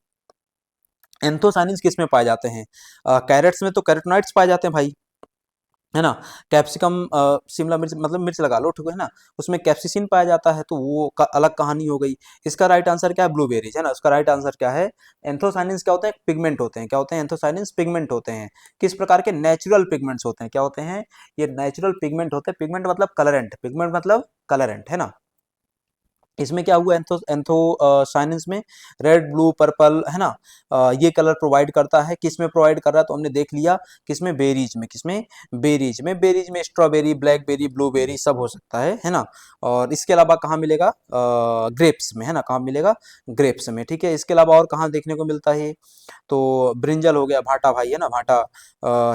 anthocyanins किस में पाए जाते हैं, कैरेट्स में तो कैरोटीनॉइड्स पाए जाते हैं भाई, है ना। कैप्सिकम, शिमला मिर्च, मतलब मिर्च लगा लो, ठीक है ना, उसमें कैप्सिसिन पाया जाता है, तो वो अलग कहानी हो गई। इसका राइट आंसर क्या है, ब्लूबेरीज, है ना, उसका राइट आंसर क्या है, एंथोसाइनिन्स क्या होते हैं, पिगमेंट होते हैं। क्या होते हैं, एंथोसाइनिन्स पिगमेंट होते हैं। किस प्रकार के, नेचुरल पिगमेंट्स होते हैं। क्या होते हैं, ये नेचुरल पिगमेंट होते हैं। पिगमेंट मतलब कलरेंट, पिगमेंट मतलब कलरेंट, है ना। इसमें क्या हुआ, साइनेंस में रेड ब्लू पर्पल, है ना, ये कलर प्रोवाइड करता है। किस में प्रोवाइड कर रहा है, तो हमने देख लिया, किसमें, बेरीज में। किसमें, बेरीज में। बेरीज में स्ट्रॉबेरी, ब्लैकबेरी, ब्लूबेरी सब हो सकता है ना। और इसके अलावा कहाँ मिलेगा, ग्रेप्स में, है ना, कहाँ मिलेगा, ग्रेप्स में। ठीक है, इसके अलावा और कहाँ देखने को मिलता है, तो ब्रिंजल हो गया, भाटा भाई, है ना, भाटा,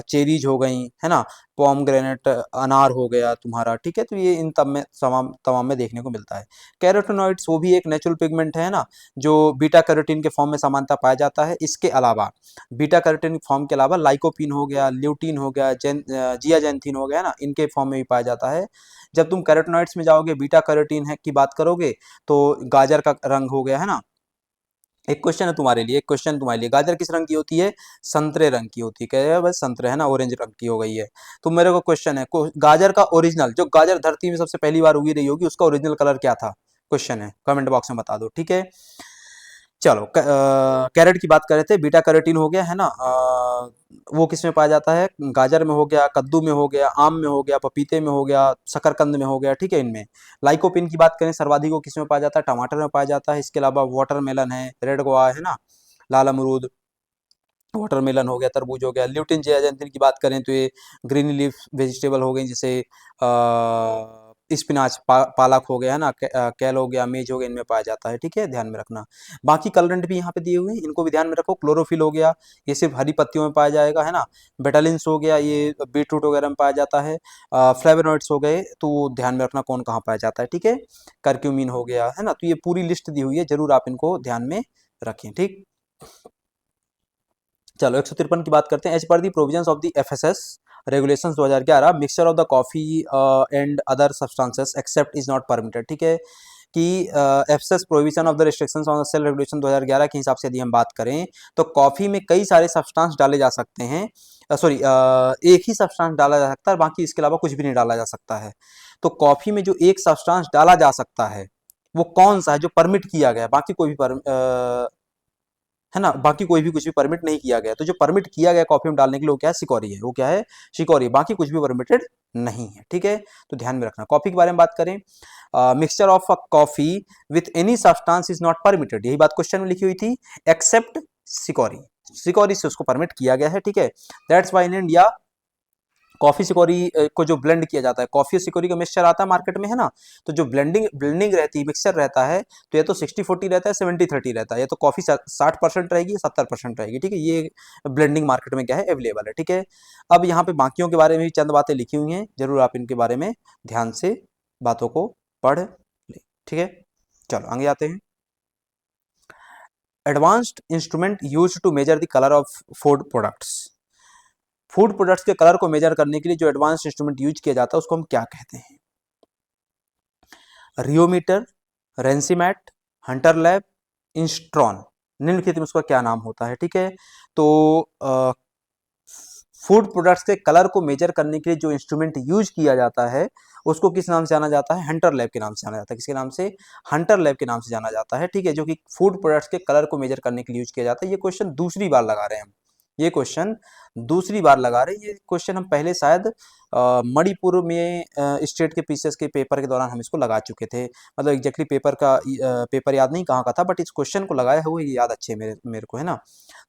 चेरीज हो गई, है ना, पोमग्रेनेट, अनार हो गया तुम्हारा। ठीक है, तो ये इन तब में तमाम तमाम में देखने को मिलता है। कैरोटीनॉइड्स वो भी एक नेचुरल पिगमेंट है ना, जो बीटा कैरोटीन के फॉर्म में सामान्यतः पाया जाता है। इसके अलावा बीटा कैरोटीन फॉर्म के अलावा लाइकोपीन हो गया, ल्यूटीन हो गया, जियाजेंथिन हो गया, है ना, इनके फॉर्म में भी पाया जाता है। जब तुम कैरोटीनॉइड्स में जाओगे, बीटा कैरोटीन है की बात करोगे, तो गाजर का रंग हो गया, है ना। एक क्वेश्चन है तुम्हारे लिए, एक क्वेश्चन तुम्हारे लिए, गाजर किस रंग की होती है, संतरे रंग की होती है। कह रहे हैं बस संतरे, है ना, ऑरेंज रंग की हो गई है। तो मेरे को क्वेश्चन है, गाजर का ओरिजिनल, जो गाजर धरती में सबसे पहली बार उगी रही होगी, उसका ओरिजिनल कलर क्या था, क्वेश्चन है, कमेंट बॉक्स में बता दो। ठीक है, चलो, कैरेट की बात कर रहे थे, बीटा कैरोटीन हो गया, है ना, वो किस में पाया जाता है, गाजर में हो गया, कद्दू में हो गया, आम में हो गया, पपीते में हो गया, शकरकंद में हो गया। ठीक है, इनमें लाइकोपिन की बात करें, सर्वाधिक वो किस में पाया जाता है, टमाटर में पाया जाता है। इसके अलावा वाटरमेलन है, रेड गुआ है ना, लाल अमरूद, वाटरमेलन हो गया, तरबूज हो गया। ल्यूटिन जियाजेंथिन की बात करें तो ये ग्रीन लीफ वेजिटेबल हो गई, जैसे स्पिनाच, पालक हो गया, है ना, कैल हो गया, मेज हो गया, इनमें पाया जाता है। ठीक है, ध्यान में रखना। बाकी कलरेंट भी यहाँ पे दिए हुए हैं, इनको भी ध्यान में रखो। क्लोरोफिल हो गया, ये सिर्फ हरी पत्तियों में पाया जाएगा, है ना। बेटालिन्स हो गया, ये बीटरूट वगैरह में पाया जाता है। फ्लेवोनॉइड्स हो गए, तो ध्यान में रखना कौन कहाँ पाया जाता है। ठीक है, करक्यूमिन हो गया, है ना। तो ये पूरी लिस्ट दी हुई है, जरूर आप इनको ध्यान में रखें। ठीक, चलो 153 की बात करते हैं। As per the provisions of the FSS regulations 2011, mixture of the coffee and other substances except is not permitted. ठीक है, कि FSS provision of the restrictions on the sale regulation 2011 के हिसाब से यदि हम बात करें, तो कॉफी में कई सारे सब्सटेंस डाले जा सकते हैं, सॉरी, एक ही सब्सटेंस डाला जा सकता है, बाकी इसके अलावा कुछ भी नहीं डाला जा सकता है। तो कॉफी में जो एक सब्सटेंस डाला जा सकता है वो कौन सा है, जो परमिट किया गया, बाकी कोई भी है ना, बाकी कोई भी कुछ भी परमिट नहीं किया गया। तो जो परमिट किया गया कॉफी में डालने के लिए वो क्या है, शिकॉरी है, वो क्या है, शिकॉरी, बाकी कुछ भी परमिटेड नहीं है, ठीक है। तो ध्यान में रखना। कॉफी के बारे में बात करें, mixture of a coffee with any substance is not permitted, यही बात क्वेश्चन में लिखी हुई थी, एक्सेप्ट शिकॉरी, शिकॉरी से उसको परमिट किया गया है, ठीक है। That's why in India coffee chicory को जो ब्लेंड किया जाता है, कॉफी सिकोरी का मिक्सचर आता है मार्केट में, है ना, तो जो ब्लेंडिंग रहती है, मिक्सचर रहता है, तो ये तो 60-40 रहता है, 70-30 रहता है, ये तो कॉफी 60% रहेगी, 70% रहेगी, ठीक है। ये ब्लेंडिंग मार्केट में क्या है, अवेलेबल है, ठीक है। अब यहाँ पे बाकियों के बारे में भी चंद बातें लिखी हुई हैं, जरूर आप इनके बारे में ध्यान से बातों को पढ़ ले, ठीक है। चलो आगे आते हैं। Advanced instrument use to measure the colour of food products, food products के कलर को मेजर करने के लिए जो एडवांस इंस्ट्रूमेंट यूज किया जाता है उसको हम क्या कहते हैं, रियोमीटर, रेंसीमैट, हंटर लैब, इंस्ट्रॉन, निम्नलिखित में उसका क्या नाम होता है, ठीक है। तो फूड प्रोडक्ट्स के कलर को मेजर करने के लिए जो इंस्ट्रूमेंट यूज किया जाता है उसको किस नाम से जाना जाता है, हंटर लैब के नाम से जाना जाता है, किसके नाम से, हंटर लैब के नाम से जाना जाता है, ठीक है, जो कि फूड प्रोडक्ट्स के कलर को मेजर करने के लिए यूज किया जाता है। ये क्वेश्चन दूसरी बार लगा रहे हैं हम, ये क्वेश्चन दूसरी बार लगा रहे हैं, ये क्वेश्चन हम पहले शायद मणिपुर में स्टेट के पीसीएस के पेपर के दौरान हम इसको लगा चुके थे, मतलब एग्जैक्टली पेपर का पेपर याद नहीं कहाँ का था, बट इस क्वेश्चन को लगाया हुआ ये याद अच्छे मेरे मेरे को, है ना,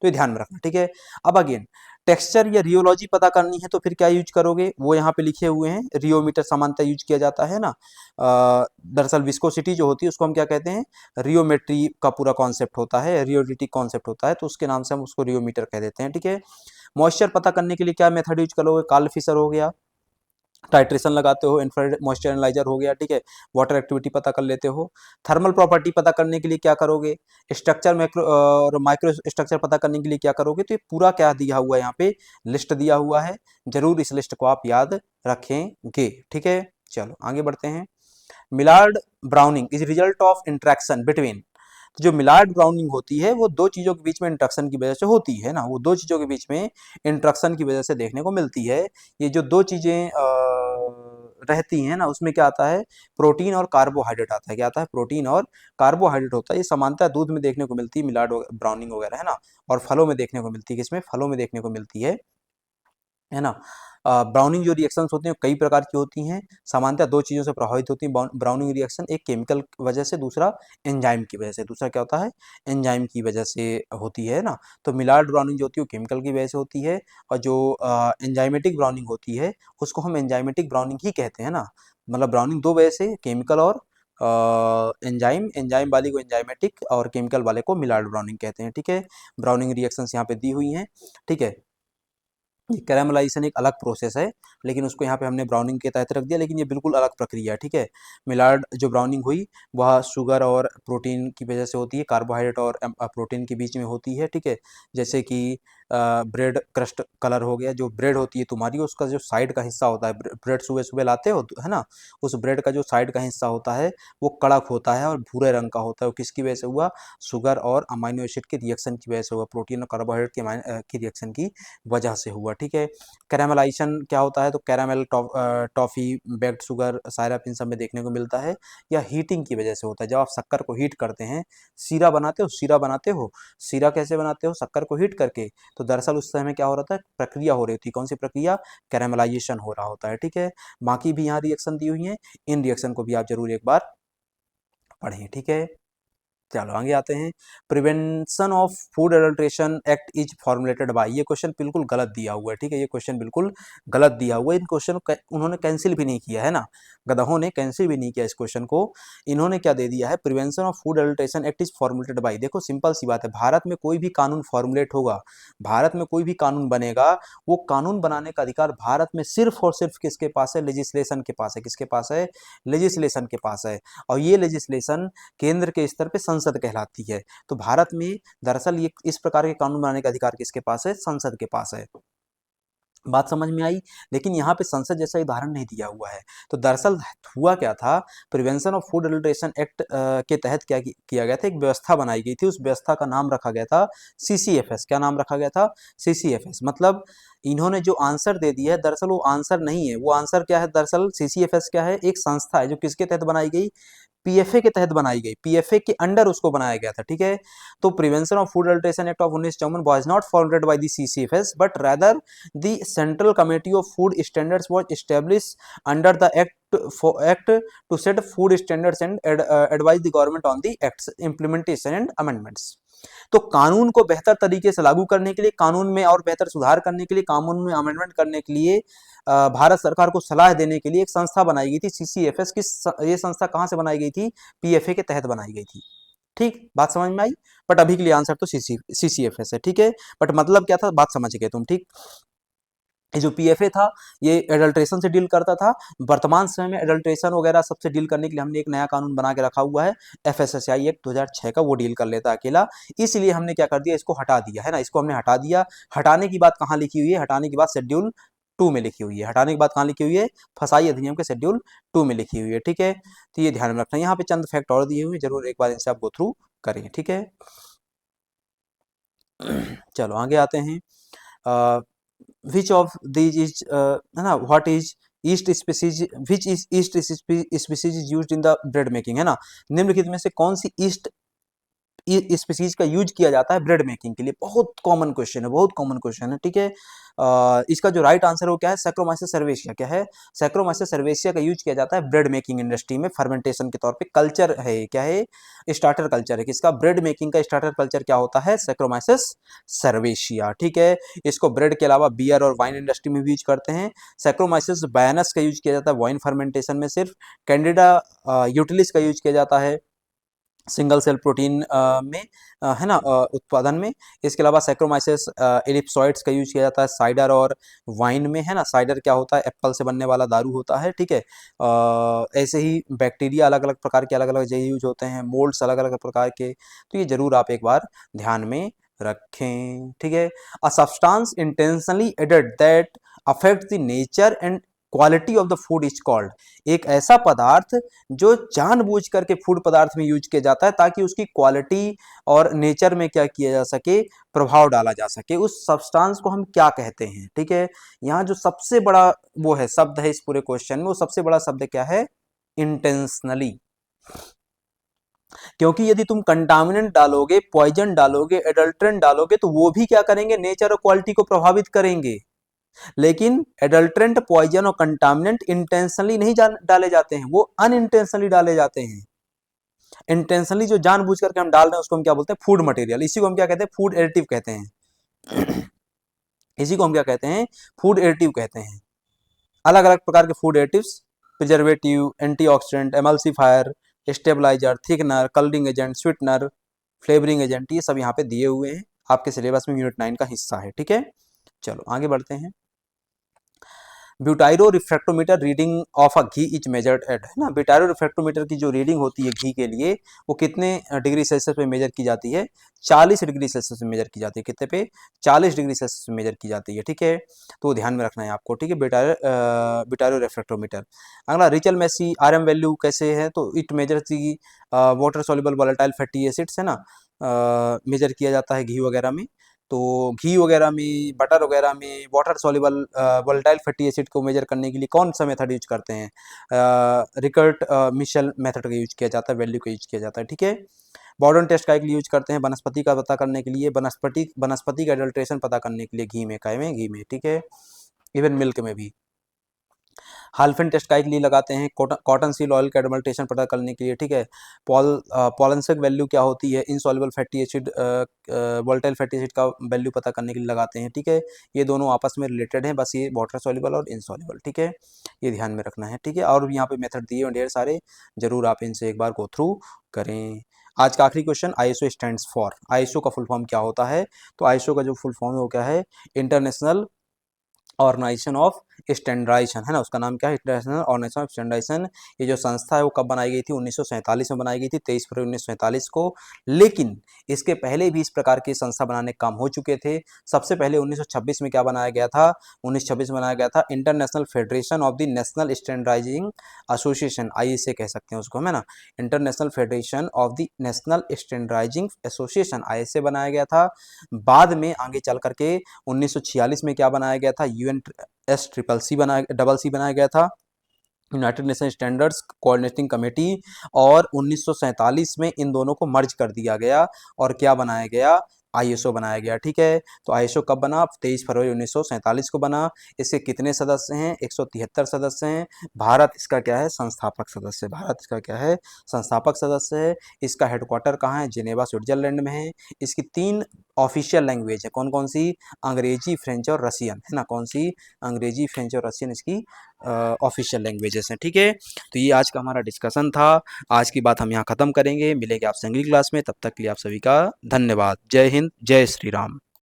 तो ये ध्यान में रखना, ठीक है। अब अगेन टेक्सचर या रियोलॉजी पता करनी है तो फिर क्या यूज करोगे, वो यहाँ पे लिखे हुए हैं, रियोमीटर सामान्यतः यूज किया जाता है ना। दरअसल विस्कोसिटी जो होती है उसको हम क्या कहते हैं, रियोमेट्री का पूरा कॉन्सेप्ट होता है, रियोडिटी कॉन्सेप्ट होता है, तो उसके नाम से हम उसको रियोमीटर कह देते हैं, ठीक है। मॉइस्चर पता करने के लिए क्या मेथड यूज करोगे, कार्ल फिशर हो गया, टाइट्रेशन लगाते हो, इंफ्रारेड मॉइस्चर एनालाइजर हो गया, ठीक है, वाटर एक्टिविटी पता कर लेते हो। थर्मल प्रॉपर्टी पता करने के लिए क्या करोगे, स्ट्रक्चर मैक्रो और माइक्रो स्ट्रक्चर पता करने के लिए क्या करोगे, तो ये पूरा क्या दिया हुआ है यहाँ पे, लिस्ट दिया हुआ है, जरूर इस लिस्ट को आप याद रखेंगे, ठीक है। चलो आगे बढ़ते हैं। Maillard browning is result of interaction between, तो जो मिलार्ड ब्राउनिंग होती है वो दो चीजों के बीच में इंट्रैक्शन की वजह से होती है ना, वो दो चीजों के बीच में इंट्रैक्शन की वजह से देखने को मिलती है। ये जो दो चीजें रहती हैं ना उसमें क्या आता है, प्रोटीन और कार्बोहाइड्रेट आता है, क्या आता है, प्रोटीन और कार्बोहाइड्रेट होता है। ये समानता दूध में देखने को मिलती है, मिलार्ड ब्राउनिंग वगैरह, है ना, और फलों में देखने को मिलती है, किसमें, फलों में देखने को मिलती है ना। ब्राउनिंग जो रिएक्शंस होती हैं कई प्रकार की होती हैं, सामान्यतः दो चीज़ों से प्रभावित होती हैं ब्राउनिंग रिएक्शन, एक केमिकल वजह से, दूसरा एंजाइम की वजह से, दूसरा क्या होता है, एंजाइम की वजह से होती है ना। तो मिलार्ड ब्राउनिंग जो होती है वो केमिकल की वजह से होती है, और जो एंजाइमेटिक ब्राउनिंग होती है उसको हम एंजाइमेटिक ब्राउनिंग ही कहते हैं ना, मतलब ब्राउनिंग दो वजह से, केमिकल और एंजाइम, एंजाइम वाली को एंजाइमेटिक और केमिकल वाले को मिलार्ड ब्राउनिंग कहते हैं, ठीक है। ब्राउनिंग रिएक्शंस यहाँ पे दी हुई हैं, ठीक है। ये कैरामलाइजेशन एक अलग प्रोसेस है, लेकिन उसको यहाँ पे हमने ब्राउनिंग के तहत रख दिया, लेकिन ये बिल्कुल अलग प्रक्रिया है, ठीक है। मिलार्ड जो ब्राउनिंग हुई वह शुगर और प्रोटीन की वजह से होती है, कार्बोहाइड्रेट और प्रोटीन के बीच में होती है, ठीक है। जैसे कि ब्रेड क्रस्ट कलर हो गया, जो ब्रेड होती है तुम्हारी उसका जो साइड का हिस्सा होता है, ब्रेड सुबह सुबह लाते हो है ना, उस ब्रेड का जो साइड का हिस्सा होता है वो कड़क होता है और भूरे रंग का होता है, वो किसकी वजह से हुआ, शुगर और अमाइनो एसिड के रिएक्शन की वजह से हुआ, प्रोटीन और कार्बोहाइड्रेट की रिएक्शन की वजह से हुआ, ठीक है। कैरामलाइजेशन क्या होता है, तो कैरामल टॉफ़ी बेक्ड शुगर सायरप इन सब में देखने को मिलता है, या हीटिंग की वजह से होता है, जब आप शक्कर को हीट करते हैं, सीरा बनाते हो, सीरा बनाते हो, सीरा कैसे बनाते हो, शक्कर को हीट करके, तो दरअसल उस समय क्या हो रहा था, प्रक्रिया हो रही थी, कौन सी प्रक्रिया, कैरामलाइजेशन हो रहा होता है, ठीक है। बाकी भी यहाँ रिएक्शन दी हुई है, इन रिएक्शन को भी आप जरूर एक बार पढ़ें, ठीक है। चलो आगे आते हैं। Prevention of food adulteration act is formulated bye, ये क्वेश्चन बिल्कुल गलत दिया हुआ है, ठीक है, ये क्वेश्चन बिल्कुल गलत दिया हुआ है, इन क्वेश्चन को उन्होंने कैंसिल भी नहीं किया है ना, गधों ने कैंसिल भी नहीं किया इस क्वेश्चन को, इन्होंने क्या दे दिया है, prevention of food adulteration act is formulated bye. देखो सिंपल सी बात है, भारत में कोई भी कानून फॉर्मुलेट होगा, भारत में कोई भी कानून बनेगा, वो कानून बनाने का अधिकार भारत में सिर्फ और सिर्फ किसके पास है, लेजिस्लेशन के पास है, किसके पास है, लेजिस्लेशन के पास है, और ये लेजिस्लेशन केंद्र के स्तर पे संसद कहलाती है। तो भारत में दरअसल ये इस प्रकार के कानून बनाने का अधिकार किसके पास है, संसद के पास है। बात समझ में आई, लेकिन यहाँ पे संसद जैसा उदाहरण नहीं दिया हुआ है। तो दरअसल हुआ क्या था, prevention of food adulteration act के तहत क्या किया गया था, एक व्यवस्था बनाई गई थी, उस व्यवस्था का नाम रखा गया था सीसीएफएस। क्या नाम रखा गया था, सीसीएफएस। मतलब इन्होंने जो आंसर दे दिया है दरअसल वो आंसर नहीं है, वो आंसर क्या है, दरअसल सीसीएफएस क्या है, एक संस्था है जो किसके तहत बनाई गई, पीएफए के तहत बनाई गई, पीएफए के अंडर उसको बनाया गया था, ठीक है। तो prevention of food adulteration act of 1954 was not forwarded by the CCFS but rather the central committee of food standards was established under the act to set food standards and advise the government on the act's implementation and amendments. तो कानून को बेहतर तरीके से लागू करने के लिए, कानून में और बेहतर सुधार करने के लिए, कानून में अमेंडमेंट करने के लिए भारत सरकार को सलाह देने के लिए एक संस्था बनाई गई थी सीसीएफएस की। ये संस्था कहां से बनाई गई थी? पीएफए के तहत बनाई गई थी। ठीक, बात समझ में आई? बट अभी के लिए आंसर तो सीसीएफएस है, ठीक है। बट मतलब क्या था, बात समझ गए तुम, ठीक। ये जो पीएफए था ये एडल्ट्रेशन से डील करता था। वर्तमान समय में एडल्ट्रेशन वगैरह सबसे डील करने के लिए हमने एक नया कानून बना के रखा हुआ है, एफएसएसआई एक्ट 2006 का, वो डील कर लेता है अकेला। इसलिए हमने क्या कर दिया, इसको हटा दिया है ना, इसको हमने हटा दिया। हटाने की बात कहाँ लिखी हुई है? हटाने की बात शेड्यूल 2 में लिखी हुई है। हटाने की बात कहाँ लिखी हुई है? फसाई अधिनियम के शेड्यूल 2 में लिखी हुई है, ठीक है। तो ये ध्यान में रखना। यहाँ पे चंद फैक्ट और दिए हुए हैं, जरूर एक बार इनसे आप गो थ्रू करें, ठीक है। चलो आगे आते हैं। विच ऑफ दीज इज है ना, what is east species, which is east species is used in the bread making, है ना। निम्नलिखित में से कौन सी ईस्ट स्पीसीज का यूज किया जाता है ब्रेड मेकिंग के लिए? बहुत कॉमन क्वेश्चन है, बहुत कॉमन क्वेश्चन है, ठीक है। इसका जो राइट आंसर है वो क्या है? सैक्रोमाइसिस सर्वेसिया। क्या है? सैक्रोमाइसिस सर्वेसिया का यूज किया जाता है ब्रेड मेकिंग इंडस्ट्री में फर्मेंटेशन के तौर पे। कल्चर है, क्या है? स्टार्टर कल्चर है। किसका? ब्रेड मेकिंग का स्टार्टर कल्चर क्या होता है? सैक्रोमाइसिस सर्वेसिया, ठीक है। इसको ब्रेड के अलावा बियर और वाइन इंडस्ट्री में भी यूज करते हैं। सैक्रोमाइसिस बायनस का यूज किया जाता है वाइन फर्मेंटेशन में सिर्फ। कैंडिडा यूटिलिस का यूज किया जाता है सिंगल सेल प्रोटीन में, है ना, उत्पादन में। इसके अलावा सैक्रोमाइसिस एलिप्सॉइड्स का यूज किया जाता है साइडर और वाइन में, है ना। साइडर क्या होता है? एप्पल से बनने वाला दारू होता है, ठीक है। ऐसे ही बैक्टीरिया अलग अलग प्रकार के अलग अलग जगह यूज होते हैं, मोल्ड्स अलग अलग प्रकार के। तो ये जरूर आप एक बार ध्यान में रखें, ठीक है। A substance intentionally added that affect the nature and quality of the food is called. एक ऐसा पदार्थ जो जानबूझ करके फूड पदार्थ में यूज किया जाता है ताकि उसकी क्वालिटी और नेचर में क्या किया जा सके, प्रभाव डाला जा सके, उस सब्सटेंस को हम क्या कहते हैं, ठीक है। यहाँ जो सबसे बड़ा वो है शब्द है इस पूरे क्वेश्चन में, वो सबसे बड़ा शब्द क्या है? इंटेंशनली। क्योंकि यदि तुम कंटामिनेंट डालोगे, पॉइजन डालोगे, एडल्ट्रेंट डालोगे तो वो भी क्या करेंगे? नेचर और क्वालिटी को प्रभावित करेंगे। लेकिन एडल्ट्रेंट, पॉइजन और कंटामिनेंट इंटेंशनली नहीं डाले जाते हैं, वो अनइंटेंशनली डाले जाते हैं। इंटेंशनली जो जानबूझ करके हम डाल रहे हैं उसको हम क्या बोलते हैं? Food material. इसी को हम क्या कहते हैं? फूड एडिटिव कहते हैं। इसी को हम क्या कहते हैं? फूड एडिटिव कहते हैं। अलग अलग प्रकार के food additives, preservative, antioxidant, emulsifier, stabilizer, thickener, colouring agent, sweetener, flavouring agent, ये सब यहाँ पे दिए हुए हैं। आपके सिलेबस में यूनिट 9 का हिस्सा है, ठीक है। चलो आगे बढ़ते हैं। Butyro refractometer reading of a ghee is measured at, है ना। ब्यूटाइरो रिफ्रैक्टोमीटर की जो रीडिंग होती है घी के लिए, वो कितने डिग्री सेल्सियस पे मेजर की जाती है? 40 डिग्री सेल्सियस में मेजर की जाती है। कितने पे? 40 डिग्री सेल्सियस में मेजर की जाती है, ठीक है। तो ध्यान में रखना है आपको, ठीक है। ब्यूटाइरो रिफ्रैक्टोमीटर। अगला, रिचल मेसी आरएम वैल्यू कैसे है? तो it measure the water soluble volatile fatty acids, है ना। मेजर किया जाता है घी वगैरह में। तो घी वगैरह में, बटर वगैरह में water soluble volatile fatty acid को मेजर करने के लिए कौन सा मेथड यूज करते हैं? रिकर्ट मिशेल मेथड का यूज किया जाता है, वैल्यू का यूज किया जाता है, ठीक है। बॉर्डन टेस्ट का एक यूज करते हैं वनस्पति का पता करने के लिए, वनस्पति का एडल्ट्रेशन पता करने के लिए घी में, काय में? घी में, ठीक है। इवन मिल्क में भी। हाल्फेन टेस्ट का एक लिए लगाते हैं कॉटन सील ऑयल का एडल्ट्रेशन पता करने के लिए, ठीक है। पॉलेंसक वैल्यू क्या होती है? Insoluble fatty acid, volatile fatty acid का वैल्यू पता करने के लिए लगाते हैं, ठीक है। ये दोनों आपस में रिलेटेड हैं, बस ये वाटर सॉल्युबल और इनसॉल्युबल, ठीक है। ये ध्यान में रखना है, ठीक है। और यहाँ पे मेथड दिए हैं ढेर सारे, जरूर आप इनसे एक बार गो थ्रू करें। आज का आखिरी question, ISO stands for. ISO का फुल फॉर्म क्या होता है? तो आईएसओ का जो फुल फॉर्म है वो क्या है? इंटरनेशनल ऑर्गेनाइजेशन ऑफ स्टैंडर्डाइजेशन, है ना। उसका नाम क्या है? International Organization of Standardization. ये जो संस्था है वो कब बनाई गई थी? 1947 में बनाई गई थी, 23 फरवरी 1947 को। लेकिन इसके पहले भी इस प्रकार की संस्था बनाने के काम हो चुके थे। सबसे पहले 1926 में क्या बनाया गया था? 1926 में बनाया गया था international federation of the national standardising association, ISA कह सकते हैं उसको, है ना। International federation of the national standardising association, ISA बनाया गया था। बाद में आगे चल करके 1946 में क्या बनाया गया था? यूएनएस ट्रिपल सी बनाया, डबल सी बनाया गया था। United nation standards coordinating committee, और 1947 में इन दोनों को मर्ज कर दिया गया और क्या बनाया गया, आईएसओ बनाया गया। ठीक है, तो आईएसओ कब बना, 23 फरवरी 1947 को बना। इसके कितने सदस्य हैं, 173 सदस्य हैं। भारत इसका क्या है, संस्थापक सदस्य। भारत इसका क्या है, संस्थापक सदस्य है। इसका हेडक्वार्टर कहाँ है, जिनेवा स्विट्जरलैंड में है। इसकी 3 ऑफिशियल लैंग्वेज है, कौन कौन सी, अंग्रेजी, फ्रेंच और रसियन, है ना, कौन सी, अंग्रेजी, फ्रेंच और रसियन इसकी ऑफिशियल लैंग्वेजेस हैं। ठीक है, तो ये आज का हमारा डिस्कशन था। आज की बात हम यहाँ ख़त्म करेंगे, मिलेंगे आपसे अगली क्लास में। तब तक के लिए आप सभी का धन्यवाद। जय हिंद, जय श्री राम।